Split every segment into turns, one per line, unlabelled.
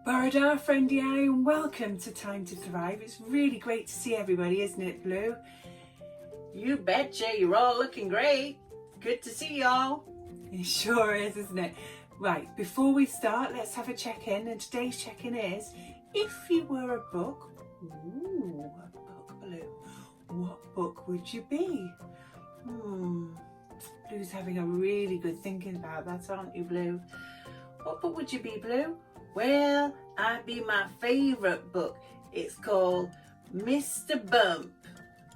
Barada, friendy eye, and welcome to Time to Thrive. It's really great to see everybody, isn't it, Blue?
You betcha, you're all looking great. Good to see y'all.
It sure is, isn't it? Right, before we start, let's have a check-in, and today's check-in is, if you were a book, ooh, a book, Blue, what book would you be? Blue's having a really good thinking about that, aren't you, Blue? What book would you be, Blue?
Well, I'd be my favourite book. It's called Mr. Bump.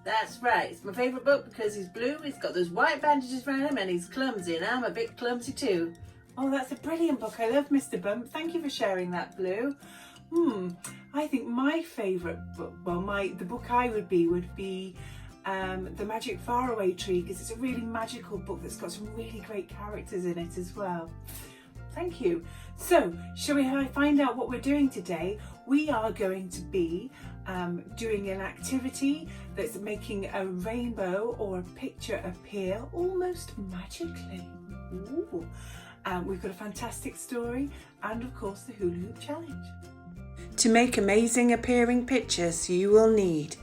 That's right, it's my favourite book because he's blue, he's got those white bandages around him and he's clumsy, and I'm a bit clumsy too.
Oh, that's a brilliant book. I love Mr. Bump. Thank you for sharing that, Blue. I think my favourite book, the book I would be The Magic Faraway Tree, because it's a really magical book that's got some really great characters in it as well. Thank you. So, shall we find out what we're doing today? We are going to be doing an activity that's making a rainbow or a picture appear almost magically. Ooh. We've got a fantastic story and, of course, the Hula Hoop Challenge. To make amazing appearing pictures, you will need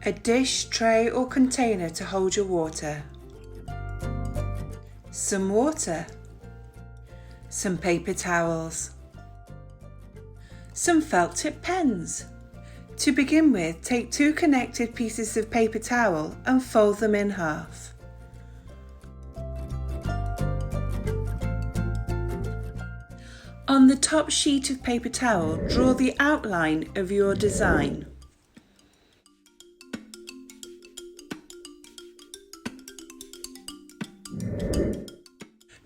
a dish, tray or container to hold your water, some water, some paper towels, some felt tip pens. To begin with, take 2 connected pieces of paper towel and fold them in half. On the top sheet of paper towel, draw the outline of your design.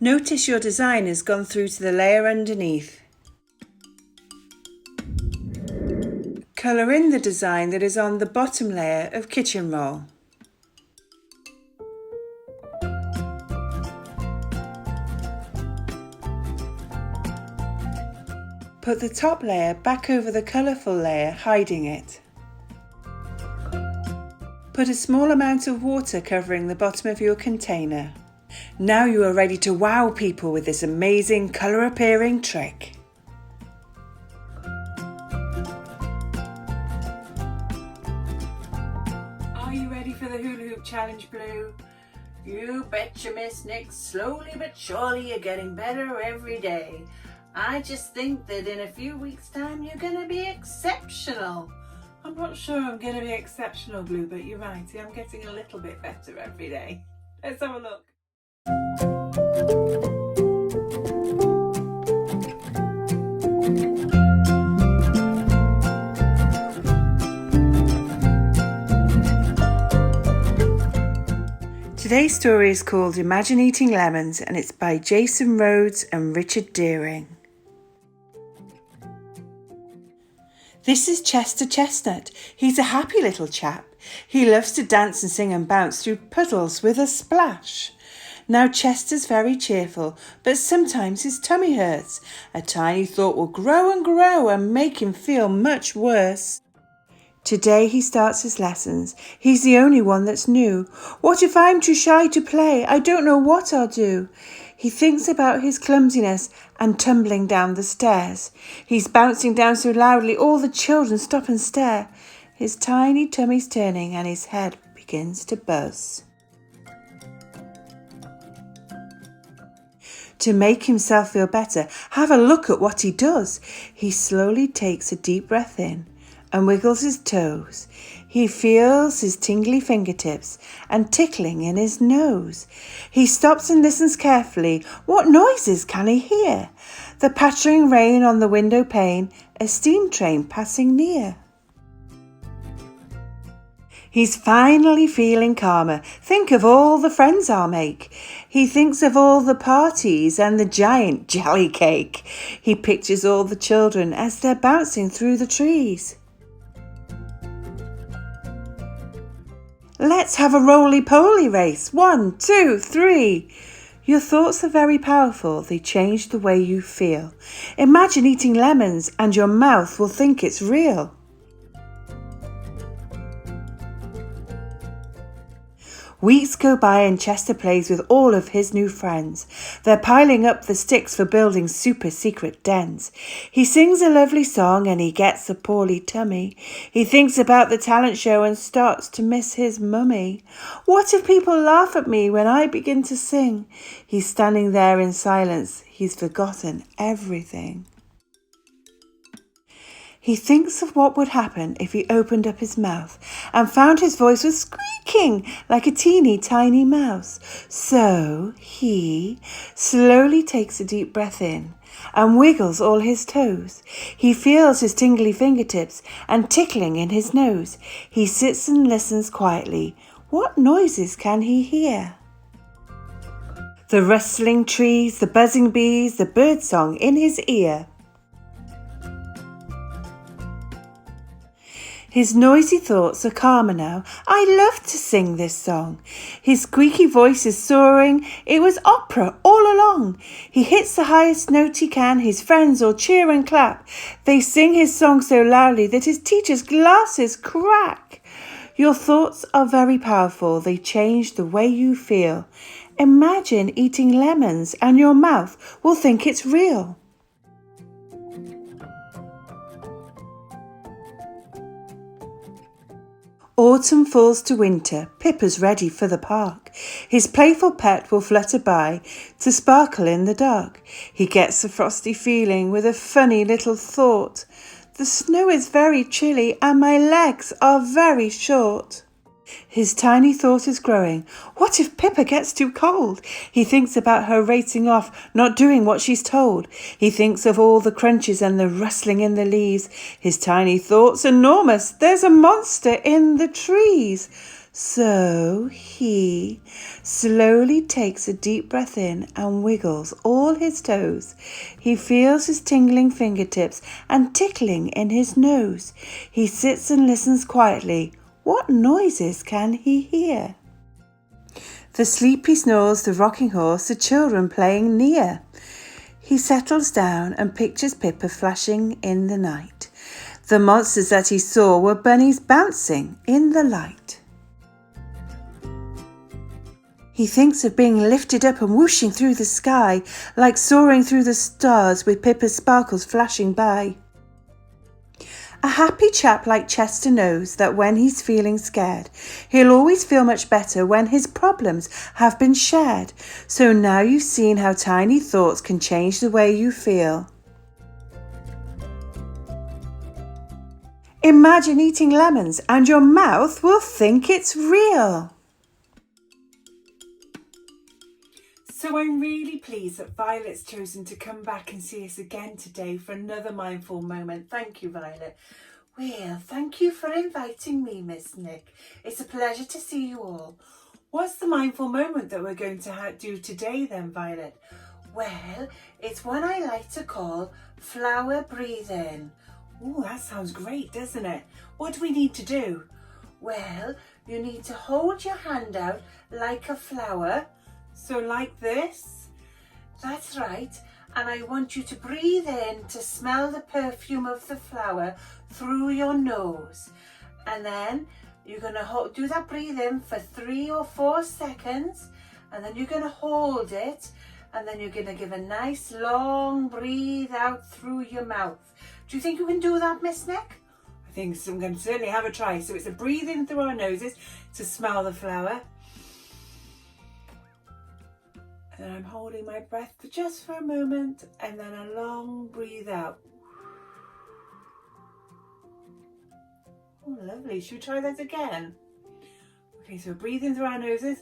Notice your design has gone through to the layer underneath. Colour in the design that is on the bottom layer of kitchen roll. Put the top layer back over the colourful layer, hiding it. Put a small amount of water covering the bottom of your container. Now you are ready to wow people with this amazing colour appearing trick. Are you ready for the Hula Hoop Challenge, Blue?
You betcha, Miss Nick. Slowly but surely you're getting better every day. I just think that in a few weeks' time you're going to be exceptional.
I'm not sure I'm going to be exceptional, Blue, but you're right. I'm getting a little bit better every day. Let's have a look. Today's story is called Imagine Eating Lemons, and it's by Jason Rhodes and Richard Deering. This is Chester Chestnut. He's a happy little chap. He loves to dance and sing and bounce through puddles with a splash. Now Chester's very cheerful, but sometimes his tummy hurts. A tiny thought will grow and grow and make him feel much worse. Today he starts his lessons. He's the only one that's new. What if I'm too shy to play? I don't know what I'll do. He thinks about his clumsiness and tumbling down the stairs. He's bouncing down so loudly all the children stop and stare. His tiny tummy's turning and his head begins to buzz. To make himself feel better, have a look at what he does. He slowly takes a deep breath in and wiggles his toes. He feels his tingly fingertips and tickling in his nose. He stops and listens carefully. What noises can he hear? The pattering rain on the window pane, a steam train passing near. He's finally feeling calmer. Think of all the friends I'll make. He thinks of all the parties and the giant jelly cake. He pictures all the children as they're bouncing through the trees. Let's have a roly-poly race. 1, 2, 3. Your thoughts are very powerful. They change the way you feel. Imagine eating lemons and your mouth will think it's real. Weeks go by and Chester plays with all of his new friends. They're piling up the sticks for building super secret dens. He sings a lovely song and he gets a poorly tummy. He thinks about the talent show and starts to miss his mummy. What if people laugh at me when I begin to sing? He's standing there in silence. He's forgotten everything. He thinks of what would happen if he opened up his mouth and found his voice was squeaking like a teeny tiny mouse. So he slowly takes a deep breath in and wiggles all his toes. He feels his tingly fingertips and tickling in his nose. He sits and listens quietly. What noises can he hear? The rustling trees, the buzzing bees, the birdsong in his ear. His noisy thoughts are calmer now. I love to sing this song. His squeaky voice is soaring. It was opera all along. He hits the highest note he can. His friends all cheer and clap. They sing his song so loudly that his teacher's glasses crack. Your thoughts are very powerful. They change the way you feel. Imagine eating lemons and your mouth will think it's real. Autumn falls to winter, Pippa's ready for the park. His playful pet will flutter by to sparkle in the dark. He gets a frosty feeling with a funny little thought. The snow is very chilly and my legs are very short. His tiny thought is growing. What if Pippa gets too cold? He thinks about her racing off, not doing what she's told. He thinks of all the crunches and the rustling in the leaves. His tiny thought's enormous. There's a monster in the trees. So he slowly takes a deep breath in and wiggles all his toes. He feels his tingling fingertips and tickling in his nose. He sits and listens quietly. What noises can he hear? The sleepy snores, the rocking horse, the children playing near. He settles down and pictures Pippa flashing in the night. The monsters that he saw were bunnies bouncing in the light. He thinks of being lifted up and whooshing through the sky, like soaring through the stars with Pippa's sparkles flashing by. A happy chap like Chester knows that when he's feeling scared, he'll always feel much better when his problems have been shared. So now you've seen how tiny thoughts can change the way you feel. Imagine eating lemons and your mouth will think it's real. So I'm really pleased that Violet's chosen to come back and see us again today for another mindful moment. Thank you, Violet. Well, thank you for inviting me, Miss Nick. It's a pleasure to see you all. What's the mindful moment that we're going to do today then, Violet? Well, it's one I like to call flower breathing. Oh, that sounds great, doesn't it? What do we need to do? Well, you need to hold your hand out like a flower. So like this, that's right, and I want you to breathe in to smell the perfume of the flower through your nose, and then you're going to do that breathe in for 3 or 4 seconds, and then you're going to hold it, and then you're going to give a nice long breathe out through your mouth. Do you think you can do that, Miss Nick? I think so. I'm going to certainly have a try. So it's a breathe in through our noses to smell the flower. And I'm holding my breath just for a moment and then a long breathe out. Oh, lovely. Should we try that again? Okay, so breathe in through our noses.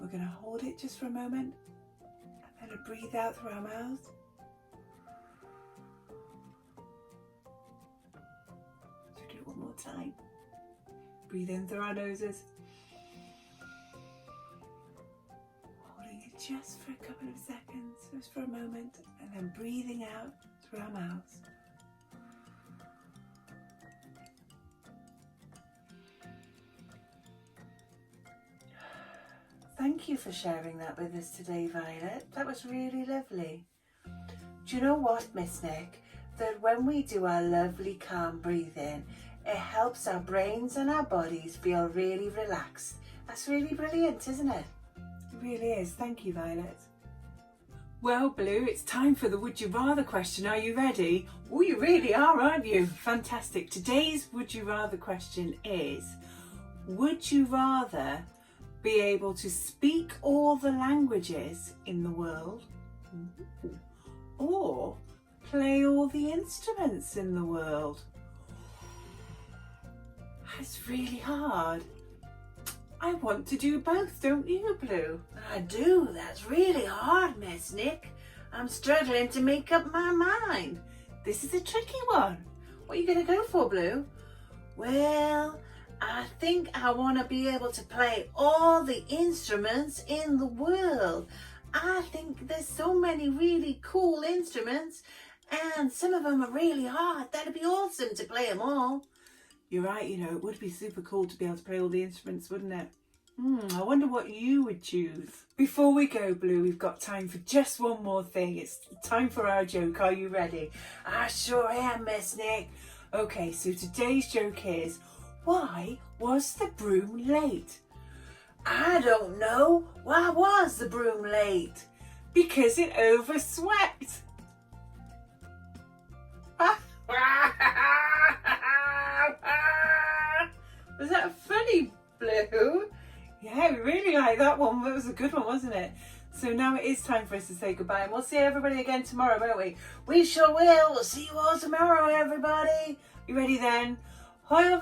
We're going to hold it just for a moment and then breathe out through our mouths. So do it one more time. Breathe in through our noses. Just for a couple of seconds, just for a moment, and then breathing out through our mouths. Thank you for sharing that with us today, Violet. That was really lovely. Do you know what, Miss Nick? That when we do our lovely calm breathing,
It helps our brains and our bodies feel really relaxed. That's really brilliant, isn't it?
It really is. Thank you, Violet. Well, Blue, it's time for the Would You Rather question. Are you ready? Oh, you really are, aren't you? Fantastic. Today's Would You Rather question is, would you rather be able to speak all the languages in the world or play all the instruments in the world? That's really hard. I want to do both, don't you, Blue?
I do. That's really hard, Miss Nick. I'm struggling to make up my mind.
This is a tricky one.
What are you going to go for, Blue? Well, I think I want to be able to play all the instruments in the world. I think there's so many really cool instruments and some of them are really hard. That'd be awesome to play them all.
You're right, you know, it would be super cool to be able to play all the instruments, wouldn't it? I wonder what you would choose. Before we go, Blue, we've got time for just one more thing. It's time for our joke. Are you ready?
I sure am, Miss Nick.
Okay, so today's joke is, why was the broom late?
I don't know. Why was the broom late?
Because it overswept.
Was that funny, Blue?
Yeah, we really like that one. That was a good one, wasn't it? So now it is time for us to say goodbye, and we'll see everybody again tomorrow, won't we?
We sure will. We'll see you all tomorrow, everybody.
You ready then? Hoi